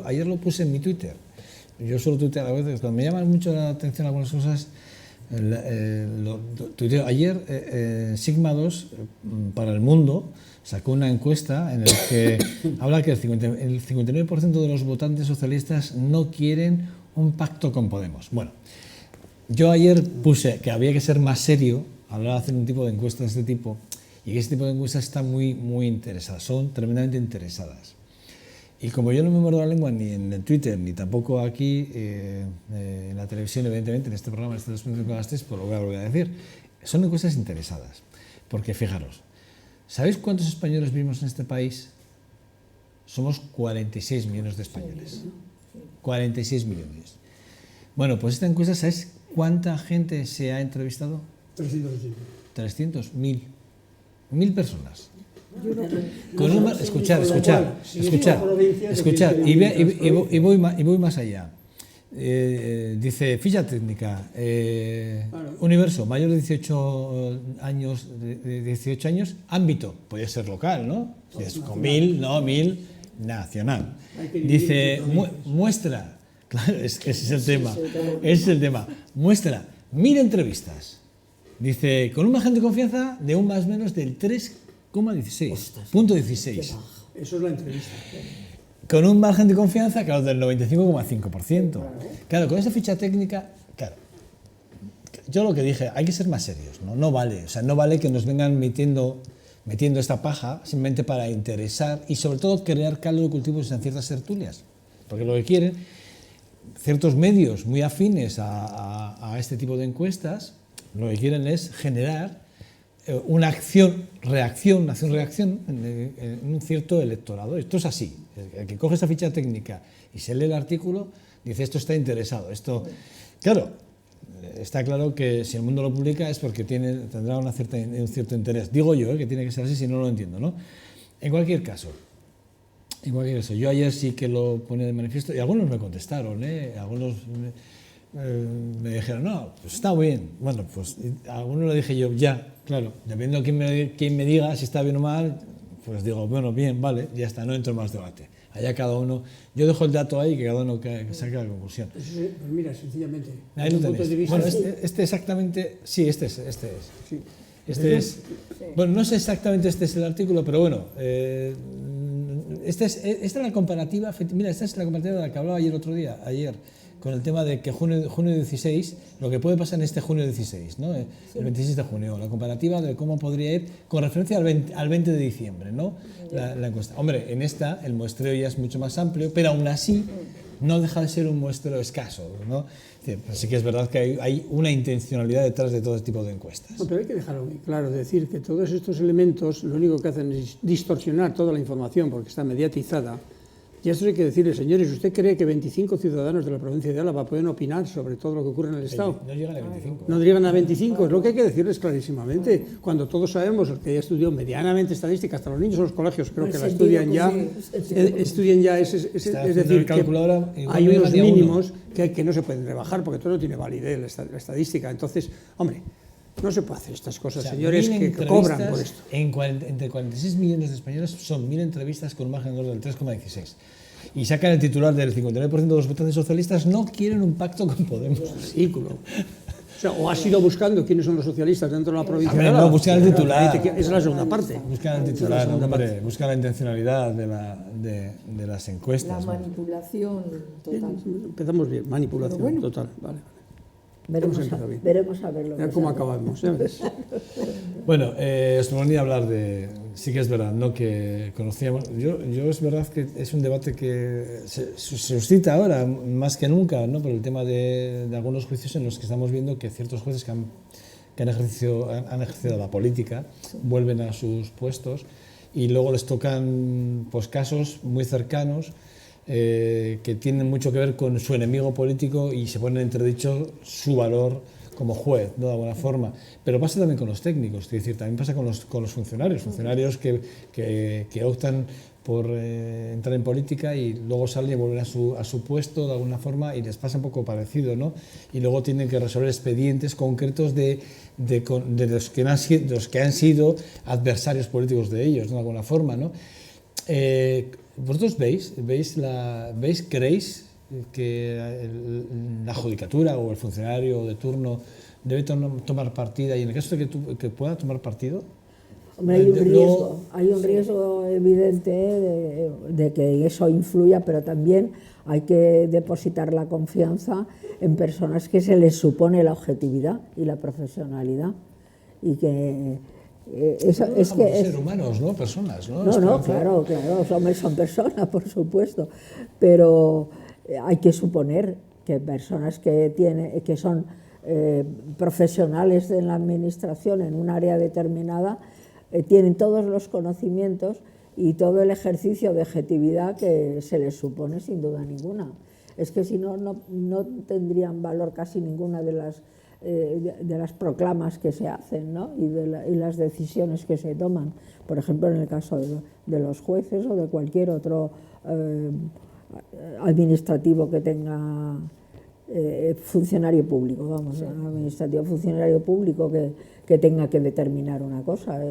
Ayer lo puse en mi Twitter. Yo suelo tuitear a veces, cuando me llaman mucho la atención algunas cosas, lo tuiteo. Ayer Sigma 2 para El Mundo sacó una encuesta en la que habla que el 59% de los votantes socialistas no quieren un pacto con Podemos. Bueno, yo ayer puse que había que ser más serio a la hora de hacer un tipo de encuestas de este tipo, y que este tipo de encuestas están muy interesadas, son tremendamente interesadas. Y como yo no me muerdo la lengua ni en el Twitter, ni tampoco aquí en la televisión, evidentemente, en este programa, en este 2023, pues lo voy a volver a decir, son encuestas interesadas. Porque fijaros, ¿sabéis cuántos españoles vivimos en este país? Somos 46 millones de españoles. 46 millones. Bueno, pues esta encuesta, ¿sabéis cuánta gente se ha entrevistado? 300, 1000 personas. Escuchar, y voy más allá. Dice, ficha técnica, universo, mayor de 18 años, ámbito, puede ser local, ¿no? Con 1000, no, 1000, nacional. Dice, muestra, claro, es que ese es el tema, muestra 1000 entrevistas. Dice, con un margen de confianza de un más o menos del 3,16. Eso es la entrevista. Con un margen de confianza, claro, del 95,5%. Claro, con esa ficha técnica, claro, yo lo que dije, hay que ser más serios, ¿no? No vale, o sea, no vale que nos vengan metiendo esta paja simplemente para interesar y sobre todo crear caldo de cultivos en ciertas tertulias. Porque lo que quieren ciertos medios muy afines a este tipo de encuestas, lo que quieren es generar una acción-reacción en un cierto electorado. Esto es así. El que coge esta ficha técnica y se lee el artículo, dice, esto está interesado. Esto, claro, está claro que si El Mundo lo publica es porque tendrá un cierto interés. Digo yo, que tiene que ser así, si no lo entiendo, ¿no? En cualquier caso, yo ayer sí que lo ponía de manifiesto y algunos me contestaron, algunos me dijeron, no, pues está bien. Bueno, pues a algunos le dije yo, ya, claro, dependiendo de quién me diga si está bien o mal, pues digo, bueno, bien, vale, ya está, no entro en más debate. Allá cada uno, yo dejo el dato ahí, que cada uno saque la conclusión. Pues mira, sencillamente. Ahí lo tenéis. Bueno, este exactamente, sí, este es. Sí. Este es. Bueno, no sé exactamente este es el artículo, pero bueno, esta es la comparativa, mira, esta es la comparativa de la que hablaba ayer, con el tema de que junio 16, lo que puede pasar en este junio 16, ¿no? El 26 de junio, la comparativa de cómo podría ir con referencia al 20 de diciembre, ¿no? La encuesta. Hombre, en esta el muestreo ya es mucho más amplio, pero aún así no deja de ser un muestreo escaso, ¿no? Sí que es verdad que hay una intencionalidad detrás de todo este tipo de encuestas. No, pero hay que dejarlo muy claro, decir que todos estos elementos lo único que hacen es distorsionar toda la información porque está mediatizada. Y esto hay que decirle, señores, ¿usted cree que 25 ciudadanos de la provincia de Álava pueden opinar sobre todo lo que ocurre en el Estado? No llegan a 25. No llegan a 25, es lo que hay que decirles clarísimamente. Cuando todos sabemos, el que ya estudió medianamente estadística, hasta los niños en los colegios creo que la estudian ya, es decir, que hay unos mínimos que no se pueden rebajar porque todo no tiene validez la estadística. Entonces, hombre, no se puede hacer estas cosas, señores, que cobran por esto. Entre 46 millones de españoles son 1000 entrevistas con un margen de error del 3,16. Y sacan el titular del 59% de los votantes socialistas no quieren un pacto con Podemos. Ridículo. O has ido buscando quiénes son los socialistas dentro de la provincia. No, buscan el titular. Esa es la segunda parte. Buscan el titular, hombre, buscan la intencionalidad de las encuestas. La manipulación total. Empezamos bien, manipulación total. Vale. Veremos a ver lo que cómo acabamos. Bueno, os proponía hablar de, sí que es verdad, ¿no? Que conocíamos, yo es verdad que es un debate que se suscita ahora más que nunca, ¿no? Por el tema de algunos juicios en los que estamos viendo que ciertos jueces que han ejercido la política vuelven a sus puestos y luego les tocan pues, casos muy cercanos que tienen mucho que ver con su enemigo político y se pone en entredicho su valor como juez, ¿no? De alguna forma. Pero pasa también con los técnicos, es decir, también pasa con los funcionarios que optan por entrar en política y luego salen y vuelven a su puesto de alguna forma y les pasa un poco parecido, ¿no? Y luego tienen que resolver expedientes concretos de los que han sido adversarios políticos de ellos, ¿no? De alguna forma, ¿no? ¿Vosotros creéis que la judicatura o el funcionario de turno debe tomar partida, y en el caso de que pueda tomar partido? Hombre, hay un riesgo evidente de que eso influya, pero también hay que depositar la confianza en personas que se les supone la objetividad y la profesionalidad, y que eso no es que ser humanos, ¿no? Personas, ¿no? No, claro, los hombres son personas, por supuesto, pero hay que suponer que personas que son profesionales en la administración en un área determinada tienen todos los conocimientos y todo el ejercicio de objetividad que se les supone, sin duda ninguna. Es que si no, no tendrían valor casi ninguna de las proclamas que se hacen, ¿no? y las decisiones que se toman. Por ejemplo, en el caso de los jueces o de cualquier otro administrativo que tenga funcionario público, vamos, sí. Administrativo funcionario público que tenga que determinar una cosa.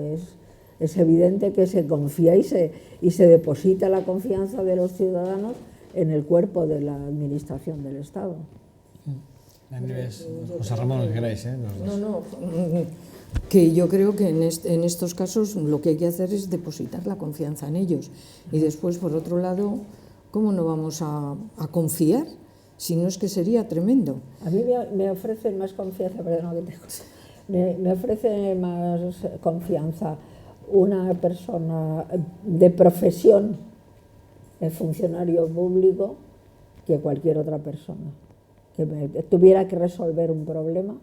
Es evidente que se confía y se deposita la confianza de los ciudadanos en el cuerpo de la administración del Estado. José Ramón, lo que queráis, ¿eh? No, que yo creo que en estos casos lo que hay que hacer es depositar la confianza en ellos. Y después, por otro lado, ¿cómo no vamos a confiar? Si no, es que sería tremendo. A mí me ofrecen más confianza, me ofrece más confianza una persona de profesión, el funcionario público, que cualquier otra persona. Que tuviera que resolver un problema,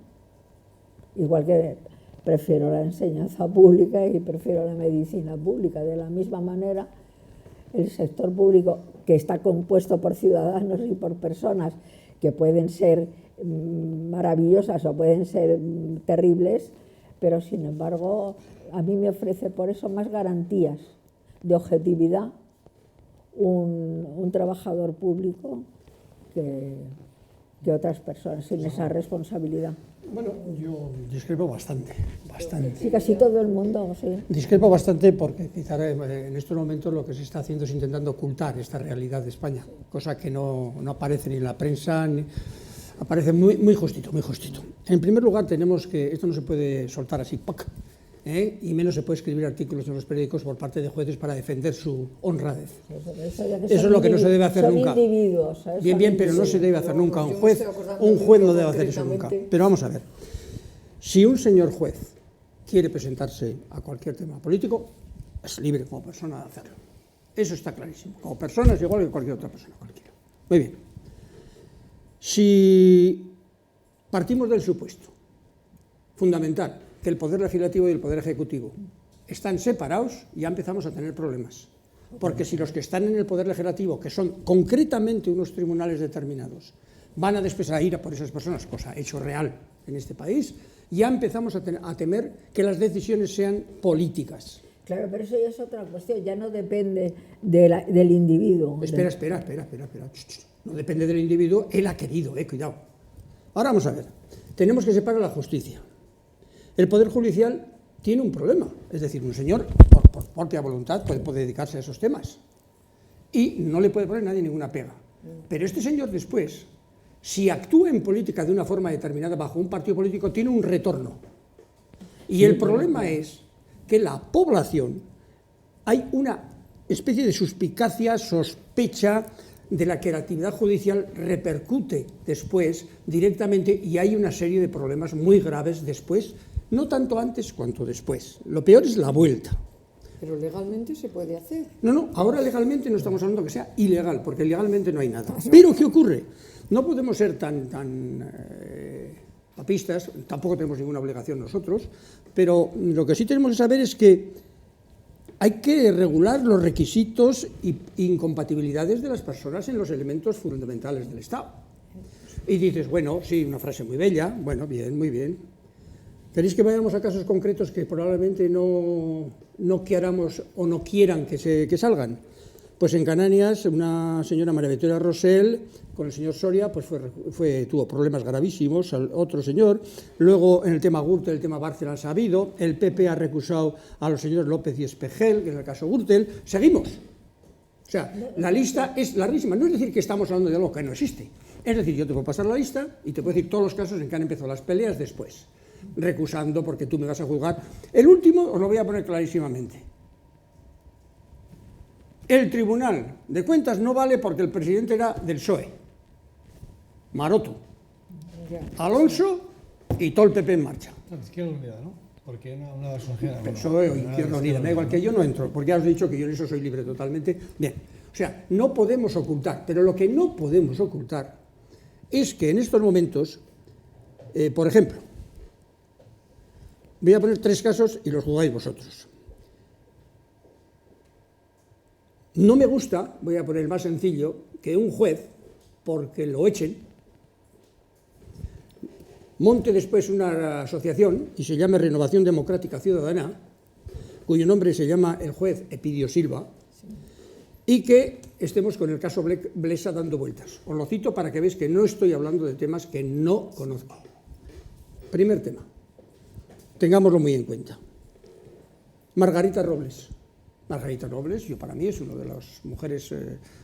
igual que prefiero la enseñanza pública y prefiero la medicina pública. De la misma manera, el sector público, que está compuesto por ciudadanos y por personas que pueden ser maravillosas o pueden ser terribles, pero sin embargo a mí me ofrece por eso más garantías de objetividad un trabajador público que otras personas sin esa responsabilidad. Bueno, yo discrepo bastante. Sí, casi todo el mundo, sí. Discrepo bastante porque quizá en estos momentos lo que se está haciendo es intentando ocultar esta realidad de España, cosa que no aparece ni en la prensa, aparece muy justito, muy justito. En primer lugar, tenemos que, esto no se puede soltar así, ¡pac! Y menos se puede escribir artículos en los periódicos por parte de jueces para defender su honradez. Eso es lo que no se debe hacer nunca. Bien, pero no se debe hacer nunca. Un juez no debe hacer eso nunca. Pero vamos a ver, si un señor juez quiere presentarse a cualquier tema político, es libre como persona de hacerlo. Eso está clarísimo. Como persona es igual que cualquier otra persona, cualquiera. Muy bien. Si partimos del supuesto fundamental que el Poder Legislativo y el Poder Ejecutivo están separados, ya empezamos a tener problemas. Porque si los que están en el Poder Legislativo, que son concretamente unos tribunales determinados, van a después a ir a por esas personas, cosa hecho real en este país, ya empezamos a temer que las decisiones sean políticas. Claro, pero eso ya es otra cuestión, ya no depende del individuo. Espera. No depende del individuo, él ha querido, cuidado. Ahora vamos a ver, tenemos que separar la justicia. El Poder Judicial tiene un problema, es decir, un señor, por propia voluntad, puede dedicarse a esos temas y no le puede poner nadie ninguna pega. Pero este señor después, si actúa en política de una forma determinada bajo un partido político, tiene un retorno. Y el problema es que la población, hay una especie de suspicacia, sospecha de la que la actividad judicial repercute después directamente, y hay una serie de problemas muy graves después, no tanto antes cuanto después. Lo peor es la vuelta. Pero legalmente se puede hacer. No, ahora legalmente no estamos hablando que sea ilegal, porque legalmente no hay nada. Pero ¿qué ocurre? No podemos ser tan papistas, tampoco tenemos ninguna obligación nosotros, pero lo que sí tenemos que saber es que hay que regular los requisitos e incompatibilidades de las personas en los elementos fundamentales del Estado. Y dices, bueno, sí, una frase muy bella, bueno, bien, muy bien. ¿Queréis que vayamos a casos concretos que probablemente no queramos o no quieran que salgan? Pues en Canarias, una señora María Victoria Rosell, con el señor Soria, pues tuvo problemas gravísimos, otro señor. Luego, en el tema Gürtel, el tema Bárcenas ha habido. El PP ha recusado a los señores López y Espejel, en el caso Gürtel. Seguimos. O sea, la lista es larguísima. No es decir que estamos hablando de algo que no existe. Es decir, yo te puedo pasar la lista y te puedo decir todos los casos en que han empezado las peleas después, recusando porque tú me vas a juzgar. El último os lo voy a poner clarísimamente. El Tribunal de Cuentas no vale porque el presidente era del PSOE. Maroto, Alonso y todo el PP en marcha. Izquierda Unida, ¿no? Porque una extranjera. PSOE o Izquierda Unida, me da igual que yo no entro, porque ya os he dicho que yo en eso soy libre totalmente. Bien, o sea, no podemos ocultar, pero lo que no podemos ocultar es que en estos momentos, por ejemplo, voy a poner 3 casos y los jugáis vosotros. No me gusta, voy a poner el más sencillo, que un juez, porque lo echen, monte después una asociación y se llame Renovación Democrática Ciudadana, cuyo nombre se llama el juez Epidio Silva, y que estemos con el caso Blesa dando vueltas. Os lo cito para que veáis que no estoy hablando de temas que no conozco. Primer tema, tengámoslo muy en cuenta. Margarita Robles. Margarita Robles, yo para mí es una de las mujeres,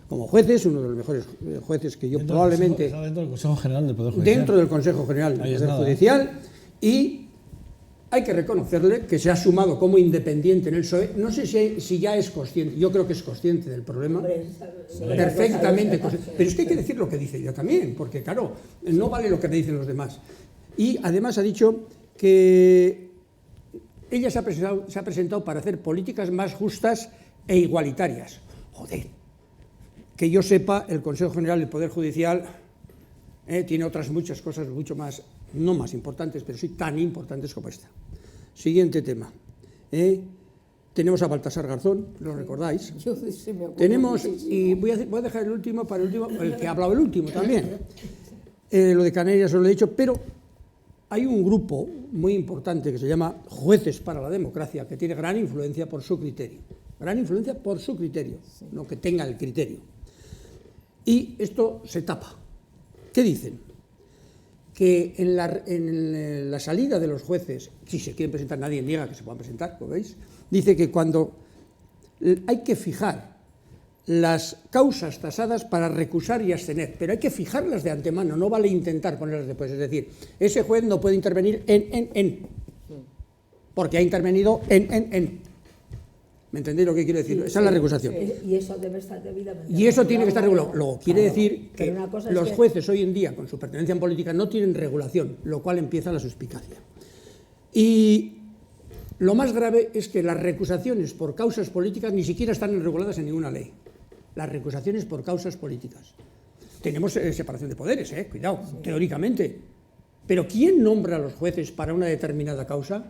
como jueces, uno de los mejores jueces que yo probablemente... Dentro del Consejo General del Poder Judicial. Dentro del Consejo General del Poder Judicial, y hay que reconocerle que se ha sumado como independiente en el PSOE. No sé si ya es consciente, yo creo que es consciente del problema, perfectamente consciente. Pero es que hay que decir lo que dice ella también, porque claro, no vale lo que me dicen los demás. Y además ha dicho que ella se ha presentado para hacer políticas más justas e igualitarias. Joder, que yo sepa, el Consejo General del Poder Judicial tiene otras muchas cosas mucho más, no más importantes, pero sí tan importantes como esta. Siguiente tema. Tenemos a Baltasar Garzón, ¿lo recordáis? Yo sí me acuerdo. Tenemos, y voy a dejar el último para el último, el que ha hablado el último también. Lo de Canarias os lo he dicho, pero hay un grupo muy importante que se llama Jueces para la Democracia, que tiene gran influencia por su criterio. Gran influencia por su criterio, sí. No que tenga el criterio. Y esto se tapa. ¿Qué dicen? Que en la salida de los jueces, si se quieren presentar, nadie niega que se puedan presentar, ¿lo veis? Dice que cuando hay que fijar las causas tasadas para recusar y abstener, pero hay que fijarlas de antemano, no vale intentar ponerlas después. Es decir, ese juez no puede intervenir porque ha intervenido en. ¿Me entendéis lo que quiero decir? Esa es la recusación. Y eso debe estar debidamente. Y eso tiene que estar regulado. Luego, quiere decir que los jueces hoy en día, con su pertenencia en política, no tienen regulación, lo cual empieza la suspicacia. Y lo más grave es que las recusaciones por causas políticas ni siquiera están reguladas en ninguna ley. Las recusaciones por causas políticas. Tenemos separación de poderes, cuidado, sí, teóricamente. Pero ¿quién nombra a los jueces para una determinada causa?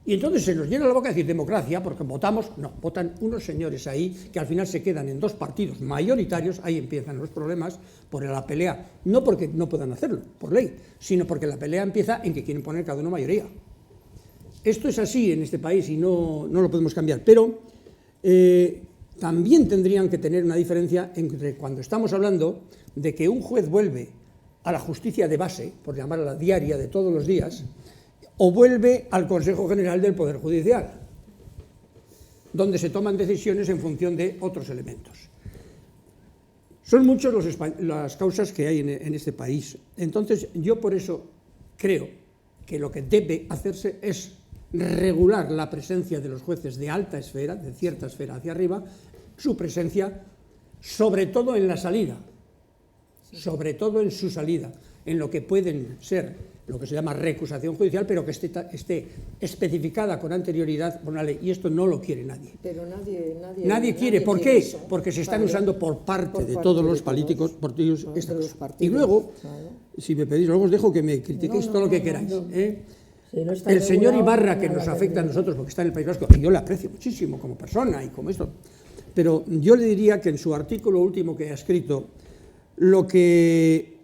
Y entonces se nos llena la boca de decir democracia, porque votamos, no, votan unos señores ahí que al final se quedan en 2 partidos mayoritarios, ahí empiezan los problemas por la pelea, no porque no puedan hacerlo, por ley, sino porque la pelea empieza en que quieren poner cada uno mayoría. Esto es así en este país y no lo podemos cambiar, pero también tendrían que tener una diferencia entre cuando estamos hablando de que un juez vuelve a la justicia de base, por llamarla la diaria de todos los días, o vuelve al Consejo General del Poder Judicial, donde se toman decisiones en función de otros elementos. Son muchas las causas que hay en este país. Entonces, yo por eso creo que lo que debe hacerse es regular la presencia de los jueces de alta esfera, de cierta esfera hacia arriba, su presencia, sobre todo en la salida, sobre todo en su salida, en lo que pueden ser lo que se llama recusación judicial, pero que esté especificada con anterioridad por una ley, y esto no lo quiere nadie. Pero nadie quiere. ¿Por qué? Eso. Porque se están usando por parte de todos los políticos, y luego, si me pedís, luego os dejo que me critiquéis todo lo que queráis. Sí, el señor Ibarra, que nos afecta a nosotros, porque está en el País Vasco, y yo le aprecio muchísimo como persona y como esto, pero yo le diría que en su artículo último que ha escrito, lo que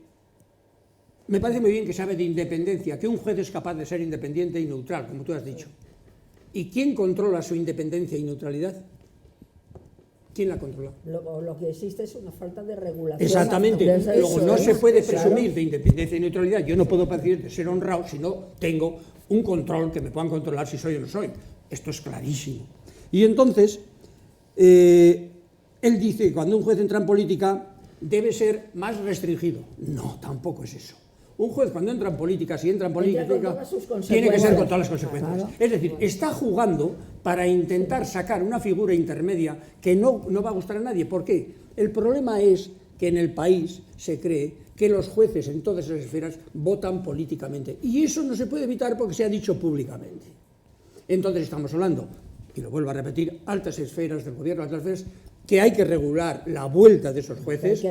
me parece muy bien que sabe de independencia, que un juez es capaz de ser independiente y neutral, como tú has dicho. ¿Y quién controla su independencia y neutralidad? ¿Quién la controla? Lo que existe es una falta de regulación. Exactamente. Luego no se puede presumir de independencia y neutralidad. Yo no puedo decir de ser honrado si no tengo un control que me puedan controlar si soy o no soy. Esto es clarísimo. Y entonces, él dice que cuando un juez entra en política debe ser más restringido. No, tampoco es eso. Un juez cuando entra en política, si entra en política, tiene que ser con todas las consecuencias. Claro. Es decir, está jugando para intentar sacar una figura intermedia que no va a gustar a nadie. ¿Por qué? El problema es que en el país se cree que los jueces en todas esas esferas votan políticamente. Y eso no se puede evitar porque se ha dicho públicamente. Entonces estamos hablando, y lo vuelvo a repetir, altas esferas del gobierno, altas esferas, que hay que regular la vuelta de esos jueces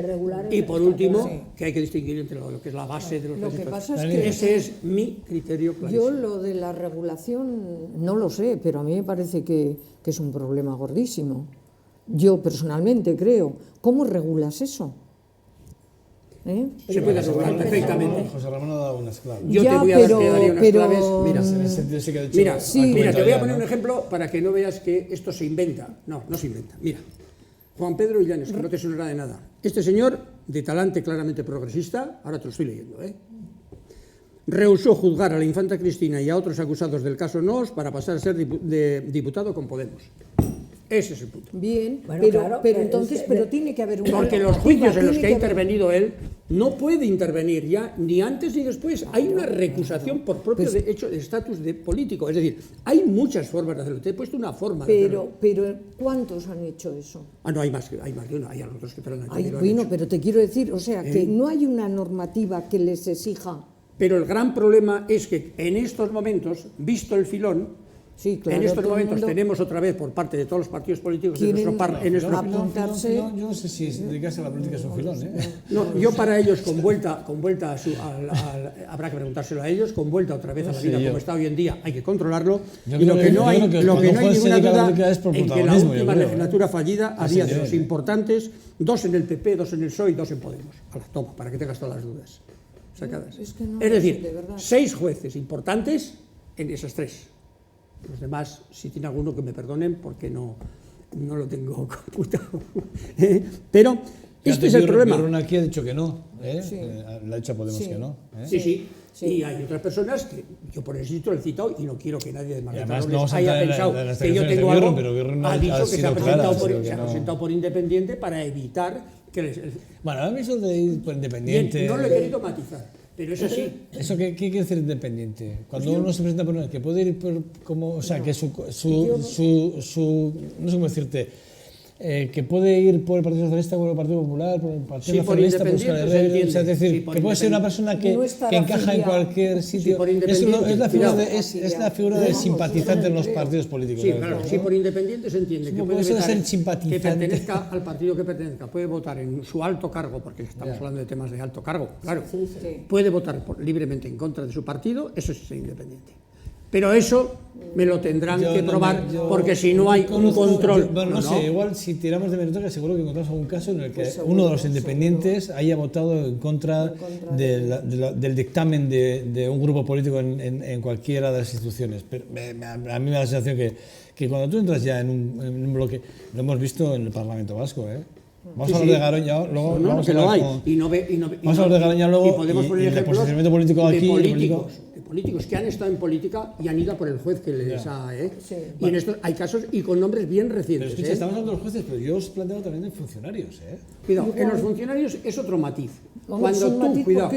y por último que hay que distinguir entre lo que es la base de los jueces. Lo que pasa es que ese es mi criterio clarísimo. Yo lo de la regulación no lo sé, pero a mí me parece que es un problema gordísimo. Yo personalmente creo, ¿cómo regulas eso? Se puede regular perfectamente. José Ramón ha dado unas claves. Yo te voy a dar unas claves. Mira, en ese sentido sí que ha dicho, mira, te voy a poner un ejemplo para que no veas que esto se inventa. No, no se inventa. Mira, Juan Pedro Illanes, que no te sonará de nada. Este señor, de talante claramente progresista, ahora te lo estoy leyendo, rehusó juzgar a la infanta Cristina y a otros acusados del caso Noos para pasar a ser diputado con Podemos. Ese es el punto. Bien, bueno, pero entonces tiene que haber un... Porque los juicios en los que ha intervenido él no puede intervenir ya ni antes ni después. Hay una recusación por propio hecho de estatus de político. Es decir, hay muchas formas de hacerlo. Te he puesto una forma de hacerlo. Pero ¿cuántos han hecho eso? No, hay más de uno. Hay otros que te lo han hecho. Bueno, pero te quiero decir, o sea, que no hay una normativa que les exija. Pero el gran problema es que en estos momentos, visto el filón, sí, claro, en estos momentos tenemos otra vez por parte de todos los partidos políticos en nuestro apuntarse. Yo no sé si dedicarse a la política es un filón. No, yo para ellos con vuelta habrá que preguntárselo a ellos, con vuelta otra vez a la vida como está hoy en día, hay que controlarlo. Y lo que no hay ninguna duda es que la última legislatura fallida había de los importantes, 2 en el PP, 2 en el PSOE y 2 en Podemos. Toma, para que tengas todas las dudas sacadas. Es decir, 6 jueces importantes en esas 3. Los demás, si tiene alguno, que me perdonen porque no lo tengo computado. Pero este es el problema. Pero aquí ha dicho que no. Sí. Le ha dicho a Podemos que no. Sí. Y hay otras personas que yo por eso lo he citado y no quiero que nadie de Margarita Robles haya pensado que yo tengo algo. Ha dicho que se ha presentado por independiente para evitar que... Bueno, a mí eso de ir por independiente... Bien, no lo he querido matizar. Pero es así. ¿Eso qué quiere decir independiente? Cuando uno se presenta por una... que puede ir por como... O sea, que su no sé cómo decirte... que puede ir por el Partido Socialista, por el Partido Popular, por el Partido Nacionalista, por Euskal Herria... O sea, es decir, que puede ser una persona que encaja en cualquier sitio. Es la figura de simpatizante en los partidos políticos. Sí, claro. Si por independiente se entiende que puede ser simpatizante, que pertenezca al partido que pertenezca, puede votar en su alto cargo, porque estamos hablando de temas de alto cargo, claro. Puede votar libremente en contra de su partido, eso sí es ser independiente. Pero eso me lo tendrán que probar, porque si no hay un control... No sé, igual si tiramos de memoria seguro que encontramos algún caso en el que uno de los independientes haya votado en contra del dictamen de un grupo político en cualquiera de las instituciones. Pero a mí me da la sensación que cuando tú entras ya en un bloque, lo hemos visto en el Parlamento Vasco, Vamos a hablar de Garoña luego. Vamos a hablar de Garoña luego y podemos poner el posicionamiento político aquí. Políticos que han estado en política y han ido a por el juez que les ha... Y en estos hay casos y con nombres bien recientes. Pero estamos hablando de los jueces, pero yo os planteo también de funcionarios. Cuidado, en los funcionarios es otro matiz. Cuando tú, cuidado,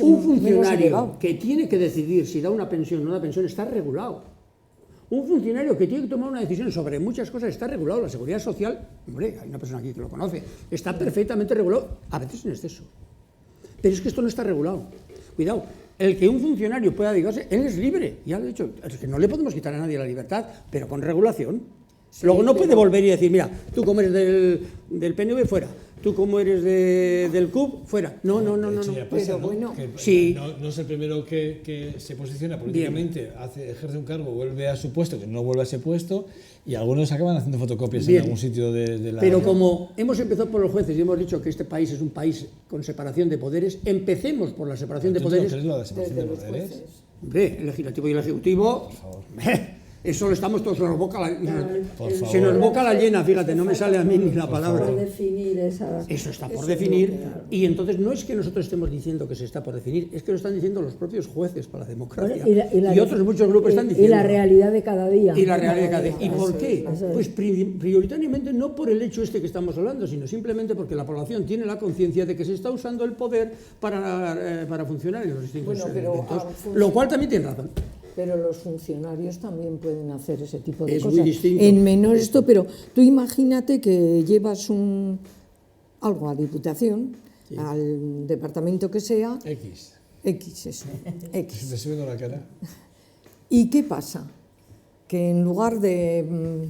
un funcionario que tiene que decidir si da una pensión o no da pensión está regulado. Un funcionario que tiene que tomar una decisión sobre muchas cosas está regulado. La seguridad social, hombre, hay una persona aquí que lo conoce, está perfectamente regulado, a veces en exceso. Pero es que esto no está regulado. Cuidado, el que un funcionario pueda dedicarse, él es libre, ya lo he dicho, es que no le podemos quitar a nadie la libertad, pero con regulación. Luego no puede volver y decir, mira, tú como eres del PNV, fuera. Tú como eres del CUP, fuera. No. Pero bueno, no es el primero que se posiciona políticamente, ejerce un cargo, vuelve a su puesto, que no vuelve a ese puesto, y algunos acaban haciendo fotocopias en algún sitio de la... Pero como hemos empezado por los jueces y hemos dicho que este país es un país con separación de poderes, empecemos por la separación de poderes. ¿Qué es lo de separación de poderes? Hombre, el legislativo y el ejecutivo... Por favor. Eso lo estamos todos, se nos boca la llena, fíjate, no me sale a mí ni la palabra. Eso está por definir, y entonces no es que nosotros estemos diciendo que se está por definir, es que lo están diciendo los propios jueces para la democracia. Y otros muchos grupos están diciendo. Y la realidad de cada día. Y la realidad de cada día. ¿Y por qué? Pues prioritariamente no por el hecho que estamos hablando, sino simplemente porque la población tiene la conciencia de que se está usando el poder para funcionar en los distintos elementos, lo cual también tiene razón. Pero los funcionarios también pueden hacer ese tipo de es cosas. Muy distinto. En menor esto, pero tú imagínate que llevas algo a Diputación, sí, al departamento que sea. X, eso. X. Te sube con la cara. ¿Y qué pasa? Que en lugar de...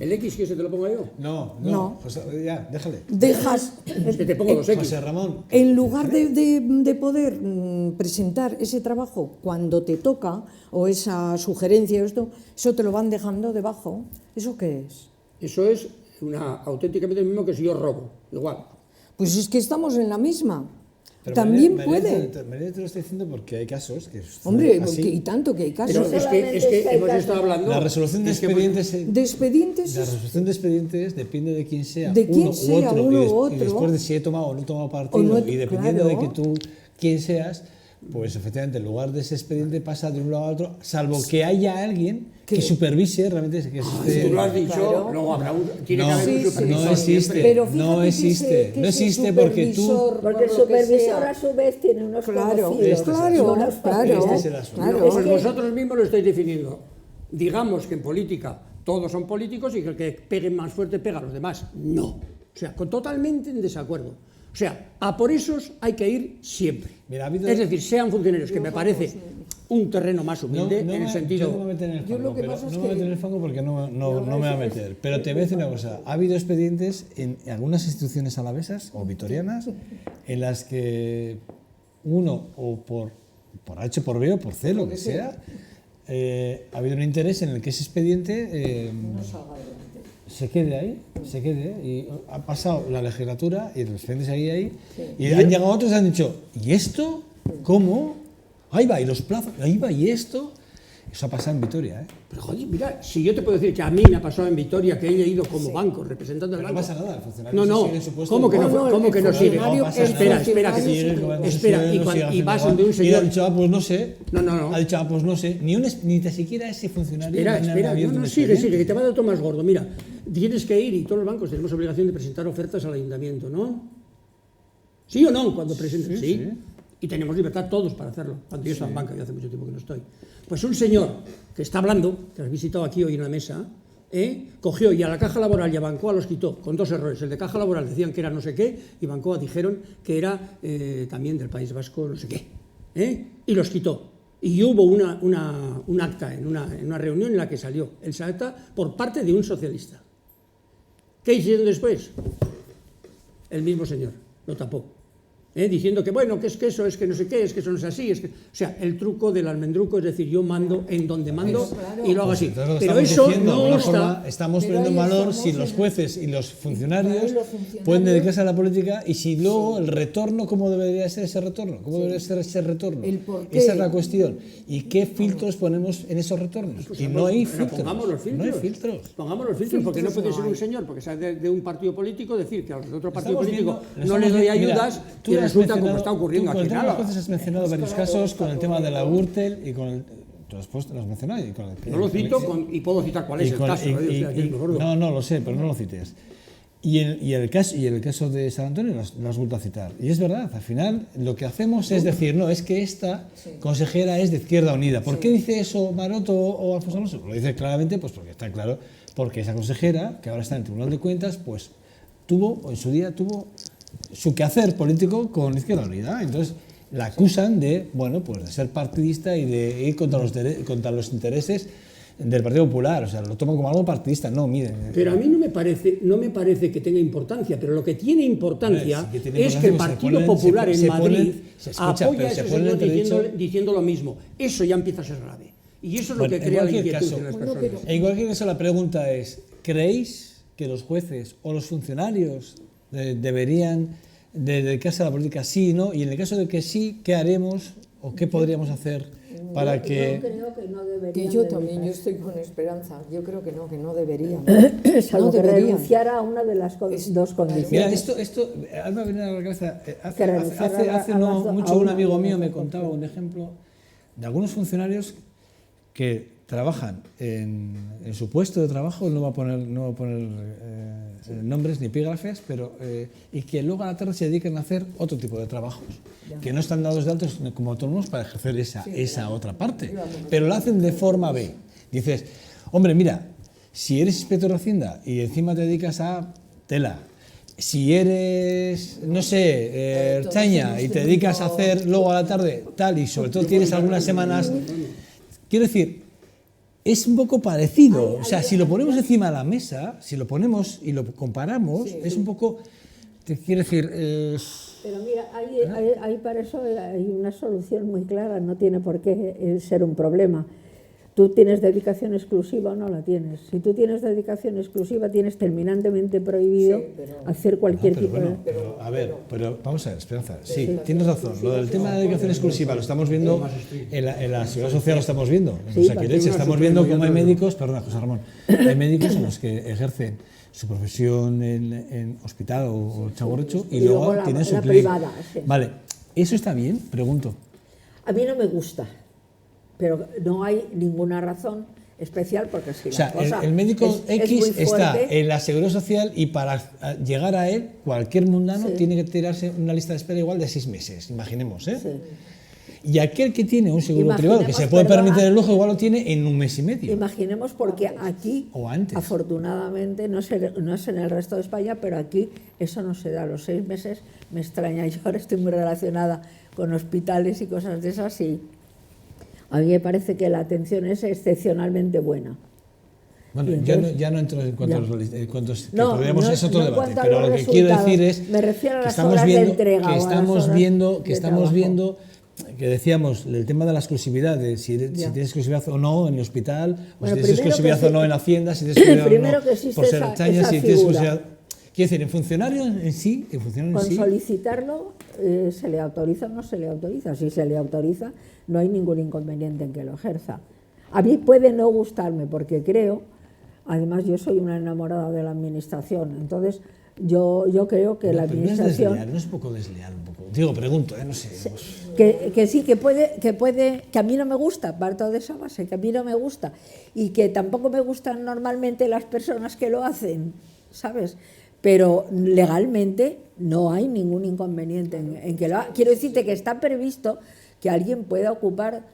¿El X que se te lo pongo yo? No. José, ya, déjale. Dejas... Es que te pongo los X. José Ramón. En lugar de poder presentar ese trabajo cuando te toca, o esa sugerencia, eso te lo van dejando debajo. ¿Eso qué es? Eso es auténticamente lo mismo que si yo robo, igual. Pues es que estamos en la misma. Pero también María puede. Te lo estoy diciendo porque hay casos que... Hombre, y tanto que hay casos. Pero es que hemos estado hablando... La resolución de expedientes... La resolución de expedientes depende de quién sea. De quién sea, uno u otro. Y después de si he tomado o no he tomado partido, y dependiendo de que tú, quién seas, pues efectivamente el lugar de ese expediente pasa de un lado a otro, salvo que haya alguien que supervise realmente que si tú lo has dicho, claro, luego habrá tiene que haber un supervisor. No existe, pero no existe, no existe porque tú... Porque el supervisor a su vez tiene unos conocidos. Claro. Pues vosotros mismos lo estáis definiendo. Digamos que en política todos son políticos y que el que pegue más fuerte pega a los demás. No. O sea, totalmente en desacuerdo. O sea, a por esos hay que ir siempre. Mira, es decir, sean funcionarios, que me parece un terreno más humilde en el sentido... Yo no me voy a meter en el fango, no me voy a meter en el fango porque no me voy a meter. Pero te voy a decir una cosa, ha habido expedientes en algunas instituciones alavesas o vitorianas en las que uno, o por H, por B o por C, lo que sea, ha habido un interés en el que ese expediente... se quede ahí, y ha pasado la legislatura y los expedientes ahí, y han llegado otros y han dicho, ¿y esto? ¿Cómo? Ahí va, y los plazos, ahí va, y esto. Eso ha pasado en Vitoria, ¿eh? Pero joder, mira, si yo te puedo decir que a mí me ha pasado en Vitoria que he ido como banco, representando al banco. No pasa nada, el funcionario sigue en su puesto. ¿Cómo que no sigue? Espera, y vas donde un señor... Y ha dicho, pues no sé. No. Ha dicho, pues no sé. Ni tan siquiera ese funcionario... Espera, sigue, que te va a dar todo más gordo. Mira, tienes que ir, y todos los bancos tenemos obligación de presentar ofertas al ayuntamiento, ¿no? ¿Sí o no? Cuando presenten, sí. Y tenemos libertad todos para hacerlo. Cuando yo estaba en banca, yo hace mucho tiempo que no estoy. Pues un señor que está hablando, que has visitado aquí hoy en la mesa, cogió y a la Caja Laboral y a Bancoa los quitó, con dos errores. El de Caja Laboral decían que era no sé qué, y Bancoa dijeron que era también del País Vasco no sé qué. Y los quitó. Y hubo un acta en una reunión en la que salió el acta por parte de un socialista. ¿Qué hicieron después? El mismo señor lo tapó. Diciendo que bueno, que es que eso, es que no sé qué, es que eso no es así, o sea, el truco del almendruco, es decir, yo mando en donde mando y lo hago así. Pero eso no está... Estamos poniendo en valor si los jueces y los funcionarios pueden dedicarse a la política y si luego el retorno, ¿cómo debería ser ese retorno? ¿Cómo debería ser ese retorno? Esa es la cuestión. ¿Y qué filtros ponemos en esos retornos? Y no hay filtros. Pongamos los filtros. Pongamos los filtros, porque no puede ser un señor, porque sea de un partido político, decir que a los de otro partido político no le doy ayudas y resulta como está ocurriendo aquí en Álava. Tú has mencionado varios casos con el tema de la Gürtel y con el... Tú has mencionado y con el... No lo cito y puedo citar cuál es el caso. No lo sé, pero no lo cites. Y el caso de San Antonio lo has vuelto a citar. Y es verdad, al final lo que hacemos es decir, no, es que esta consejera es de Izquierda Unida. ¿Por qué dice eso Maroto o Alfonso Alonso? Lo dice claramente pues porque está claro, porque esa consejera, que ahora está en el Tribunal de Cuentas, pues en su día tuvo su quehacer político con Izquierda Unida. Entonces la acusan de ser partidista y de ir contra los intereses del Partido Popular. O sea, lo toman como algo partidista. No, miren. Pero a mí no me parece que tenga importancia, pero lo que tiene importancia es que el Partido Popular en Madrid apoya a ese señor diciendo lo mismo. Eso ya empieza a ser grave. Y eso es lo que crea la inquietud en las personas. En cualquier caso, la pregunta es, ¿creéis que los jueces o los funcionarios deberían dedicarse a la política, sí y no? Y en el caso de que sí, ¿qué haremos o qué podríamos hacer para que... Yo creo que no deberían. Que yo también, yo estoy con esperanza. Yo creo que no deberían. Salvo No que deberían. renunciara a una de las dos condiciones. Mira, esto me ha venido a la cabeza. Hace a no las mucho a un una amigo de mío las me dos contaba un ejemplo de algunos funcionarios que trabajan en su puesto de trabajo, no va a poner nombres ni epígrafes, pero y que luego a la tarde se dedican a hacer otro tipo de trabajos, que no están dados de altos como autónomos para ejercer esa otra parte, pero lo hacen de forma B. Dices, hombre, mira, si eres inspector de Hacienda y encima te dedicas a tela, si eres, no sé, chaña y te dedicas a hacer luego a la tarde tal, y sobre todo tienes algunas semanas, quiero decir, es un poco parecido, o sea, si lo ponemos encima de la mesa, si lo ponemos y lo comparamos, es un poco, te quiero decir... Pero mira, hay para eso hay una solución muy clara, no tiene por qué ser un problema. Tú tienes dedicación exclusiva o no la tienes. Si tú tienes dedicación exclusiva, tienes terminantemente prohibido hacer cualquier tipo de... Pero vamos a ver, Esperanza, sí, tienes razón. Lo del tema de la dedicación exclusiva lo estamos viendo en la seguridad social, lo estamos viendo. En Osakidecha estamos viendo cómo hay médicos, perdona, José Ramón, hay médicos en los que ejercen su profesión en hospital o chaborrecho y luego tienen su privada. Sí. Vale, ¿eso está bien? Pregunto. A mí no me gusta. Pero no hay ninguna razón especial porque si la cosa el médico X está fuerte, en la seguridad social y para llegar a él, cualquier mundano tiene que tirarse una lista de espera igual de 6 meses, imaginemos, ¿eh? Sí. Y aquel que tiene un seguro privado que se puede permitir el lujo, igual lo tiene en 1 mes y medio. Imaginemos porque aquí, o antes. Afortunadamente, no es en el resto de España, pero aquí eso no se da. Los 6 meses me extraña. Yo ahora estoy muy relacionada con hospitales y cosas de esas y a mí me parece que la atención es excepcionalmente buena. Bueno, entonces, ya no entro en cuántos no, podríamos es otro debate, pero lo que resultados. quiero decir es me refiero a que las estamos horas viendo, de entrega, que estamos viendo, trabajo. Que decíamos el tema de la exclusividad, de si tienes exclusividad o no en el hospital, o si tienes exclusividad o no en Hacienda, si tienes exclusividad o no por ser chaña, si tienes exclusividad. Quiero decir, en funcionario en sí, con solicitarlo se le autoriza o no se le autoriza. Si se le autoriza, no hay ningún inconveniente en que lo ejerza. A mí puede no gustarme porque creo, además yo soy una enamorada de la administración, entonces yo creo que la administración... ¿No es un poco desleal? Un poco? Digo, pregunto, no sé. Que sí, que a mí no me gusta, parto de esa base, que a mí no me gusta y que tampoco me gustan normalmente las personas que lo hacen, ¿sabes? Pero legalmente no hay ningún inconveniente en que lo haga. Quiero decirte que está previsto que alguien pueda ocupar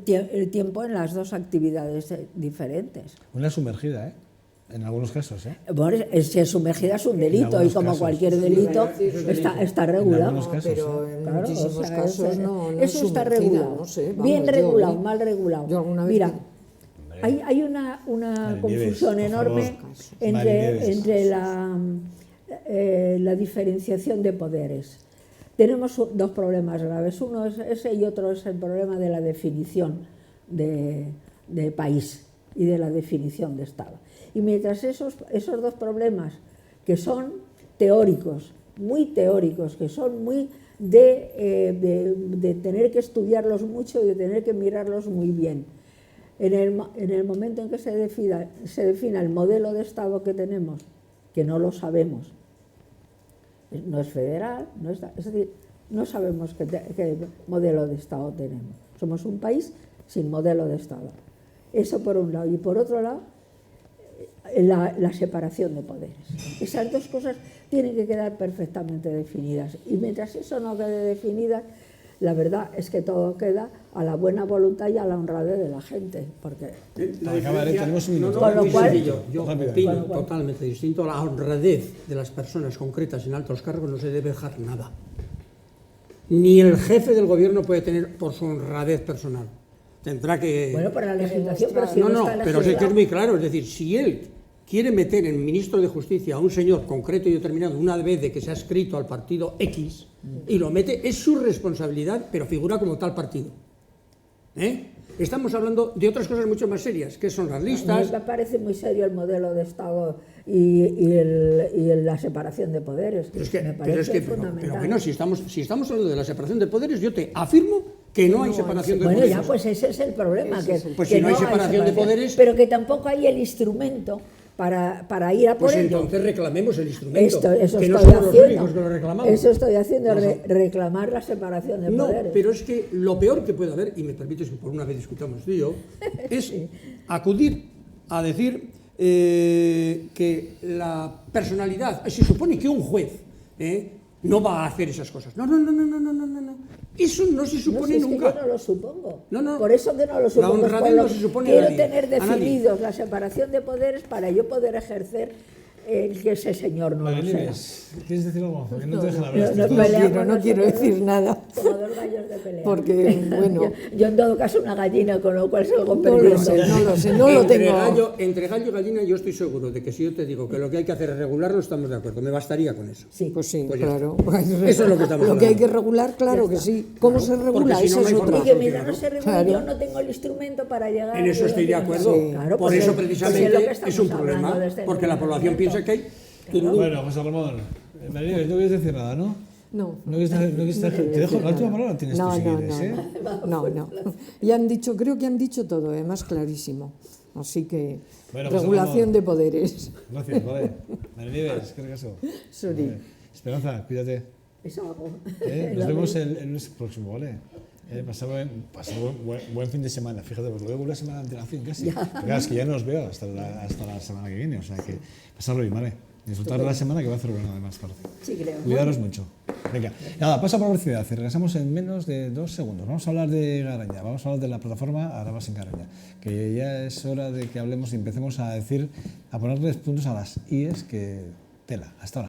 el tiempo en las dos actividades diferentes. Una sumergida, ¿eh? En algunos casos, ¿eh? Bueno, ser sumergida es un delito y como cualquier delito está regulado. En algunos casos, pero en muchísimos casos no eso está regulado. No sé, vamos, bien regulado, mal regulado. Yo alguna vez Mira, hay una confusión enorme entre la diferenciación de poderes. Tenemos dos problemas graves. Uno es ese y otro es el problema de la definición de país y de la definición de Estado. Y mientras esos dos problemas, que son teóricos, muy teóricos, que son muy de tener que estudiarlos mucho y de tener que mirarlos muy bien, en el momento en que se defina el modelo de Estado que tenemos, que no lo sabemos, no es federal, es decir, no sabemos qué modelo de Estado tenemos. Somos un país sin modelo de Estado. Eso por un lado. Y por otro lado, la separación de poderes. Esas dos cosas tienen que quedar perfectamente definidas. Y mientras eso no quede definida, la verdad es que todo queda a la buena voluntad y a la honradez de la gente. Porque tenemos un minuto. Con lo cual, yo opino totalmente distinto. A la honradez de las personas concretas en altos cargos no se debe dejar nada. Ni el jefe del gobierno puede tener por su honradez personal. Tendrá que... Bueno, para la legislación, pero si pero sé que es muy claro. Es decir, si él quiere meter en ministro de Justicia a un señor concreto y determinado una vez de que se ha escrito al partido X y lo mete, es su responsabilidad, pero figura como tal partido. Estamos hablando de otras cosas mucho más serias, que son las listas... Me parece muy serio el modelo de Estado y la separación de poderes. Pero que no, si estamos hablando de la separación de poderes, yo te afirmo que no hay separación de bueno, poderes. ya, pues ese es el problema. Pues que si no hay hay separación de poderes... Pero que tampoco hay el instrumento para ir a por pues ello. entonces reclamemos el instrumento, Eso que no estoy somos los haciendo. únicos que lo reclamamos. Eso estoy haciendo, reclamar la separación de No, poderes. pero es que lo peor que puede haber, y me permites que por una vez discutamos tú y yo, es acudir a decir que la personalidad, se supone que un juez no va a hacer esas cosas. No. Eso no se supone no, si nunca. Es que yo no lo supongo. No. Por eso que no lo supongo. La honradez no se supone quiero a nadie, tener a nadie. definidos la separación de poderes para yo poder ejercer el que ese señor no lo sea. ¿Quieres decir algo? Porque no te dejan hablar. No quiero decir nada. Como dos gallos de pelea. Porque, bueno... yo en todo caso una gallina, con lo cual salgo No perdiendo. lo sé, no lo tengo. Entre gallo y gallina yo estoy seguro de que si yo te digo que lo que hay que hacer es regularlo, estamos de acuerdo. Me bastaría con eso. Sí. Pues sí, Pues ya claro. Eso es lo que estamos Lo que hay hablando. que regular, claro que sí. ¿Cómo se regula? Porque si no, Esa no es hay otra. Y que mientras no se regule, Claro. yo no tengo el instrumento para llegar... En eso estoy de acuerdo. Sí, claro, Por pues eso es lo que precisamente estamos es un hablando problema, de este porque la población movimiento. piensa que hay... Bueno, José Ramón, Maribel, no quieres decir nada, ¿no? No. No quieres te dejo la última palabra, tienes tú si quieres, ¿eh? No. Y han dicho, creo que han dicho todo, además clarísimo. Así que, Bueno, pues regulación vamos. de poderes. Gracias, vale. Maribel, es que caso. Suri. Vale. Esperanza, cuídate. Eso hago. Nos vemos el lunes próximo, ¿vale? Pasado buen fin de semana, fíjate, porque luego una semana de antelación casi. Claro, es que ya no os veo hasta la semana que viene, o sea que pasarlo bien, ¿vale? Disfrutar de la semana que va a hacer bueno además, parece. Sí, creo. Cuidaros mucho. Venga, nada, pasa por publicidad y regresamos en menos de 2 segundos. Vamos a hablar de Garoña, vamos a hablar de la plataforma Arabas en Garoña, que ya es hora de que hablemos y empecemos a ponerles puntos a las IES que tela, hasta ahora.